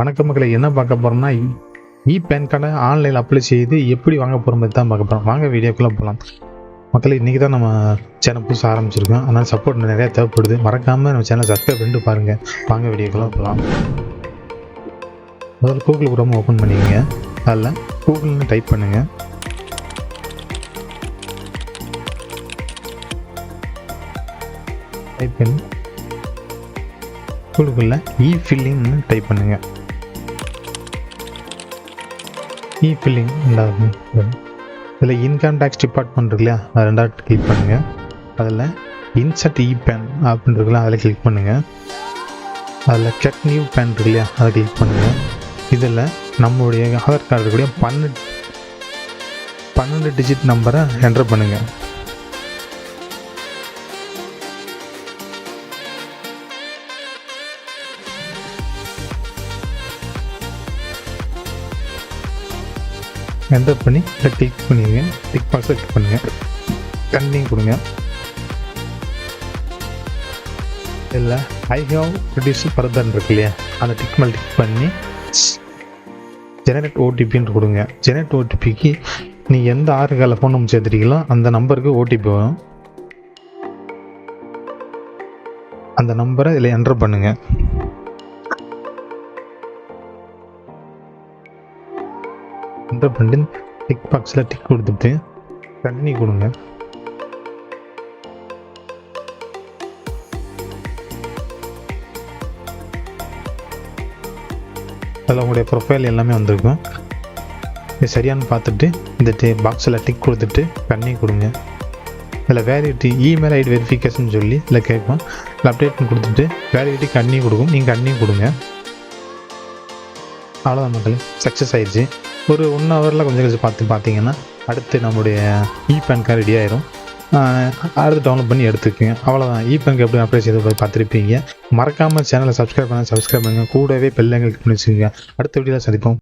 வணக்க மக்களை என்ன பார்க்க போகிறோம்னா பேன் கார்டை ஆன்லைனில் அப்ளை செய்து எப்படி வாங்க போகிற மாதிரி தான் பார்க்க போகிறோம். வாங்க வீடியோக்குள்ளே போகலாம். மக்களை இன்றைக்கி தான் நம்ம சேனல் புதுசாக ஆரம்பிச்சிருக்கோம். அதனால் சப்போர்ட் நிறையா தேவைப்படுது. மறக்காமல் நம்ம சேனல் சப்ஸ்கிரைப் பண்ணிட்டு பாருங்கள். வாங்க வீடியோக்குள்ளே போகலாம். முதல்ல கூகுள் குரோம் ஓப்பன் பண்ணிக்கங்க. அதில் கூகுள்னு டைப் பண்ணுங்கள். டைப் பண்ணி கூகுளில் ஃபில்லிங்னு டைப் பண்ணுங்கள். ஃபில்லிங் இதில் இன்கம் டேக்ஸ் டிபார்ட்மெண்ட் இருக்கு இல்லையா, அது ரெண்டாவது கிளிக் பண்ணுங்கள். அதில் இன்சர்ட் பேன் அப்படின்னு இருக்குல்ல, அதில் கிளிக் பண்ணுங்கள். அதில் கெட் நியூ பேன் இருக்கு இல்லையா, அதை கிளிக் பண்ணுங்கள். இதில் நம்மளுடைய ஆதார் கார்டு இருக்கக்கூடிய 12 டிஜிட் நம்பரை என்டர் பண்ணுங்கள். என்டர் பண்ணி இதை கிளிக் பண்ணிடுங்க. டிக் பாக்ஸை கிளிக் பண்ணுங்கள். கண்டினியூ கொடுங்க. இதில் ஐ ஹவ் ப்ரொடியூஸ் ஃபர்தர் இருக்கு இல்லையா, அந்த டிக் மேலே டிக் பண்ணி ஜெனரேட் ஓடிபின்னு கொடுங்க. ஜெனரேட் ஓடிபிக்கு நீங்கள் எந்த ஆறு ஃபோன் நம்பர் சேர்த்துட்டீங்களோ அந்த நம்பருக்கு ஓடிபி வரும். அந்த நம்பரை இதில் என்டர் பண்ணுங்கள். என்டர் பண்ணிட்டு டிக் பாக்ஸில் டிக் கொடுத்துட்டு கண்டினியூ கொடுங்க. அதில் உங்களுடைய ப்ரொஃபைல் எல்லாமே வந்திருக்கும். இது சரியானு பார்த்துட்டு இந்த பாக்ஸில் டிக் கொடுத்துட்டு கண்டினியூ கொடுங்க. இதில் வேலிடிட்டி இமெயில் ஐடி வெரிஃபிகேஷன் சொல்லி இதில் கேட்கும். இதில் அப்டேட் கொடுத்துட்டு வேலிடிட்டி கண்டினியூ கொடுக்கும். நீங்கள் கண்டினியூ கொடுங்க. அவ்வளோதான் மக்களே, சக்ஸஸ் ஆயிடுச்சு. ஒரு 1 ஹவரில் கொஞ்சம் பார்த்தீங்கன்னா அடுத்து நம்முடைய பேன் கார்டு ரெடி ஆயிரும். அடுத்து டவுன்லோட் பண்ணி எடுத்துக்கோங்க. அவ்வளோதான். பேன் கார்டு எப்படி அப்ளை செய்து பார்த்துருப்பீங்க. மறக்காமல் சேனலை சப்ஸ்கிரைப் பண்ணுங்கள். கூடவே பெல் ஐகானை கிளிக் பண்ணி வச்சுக்கோங்க. அடுத்த வீடியோவில் சந்திப்போம்.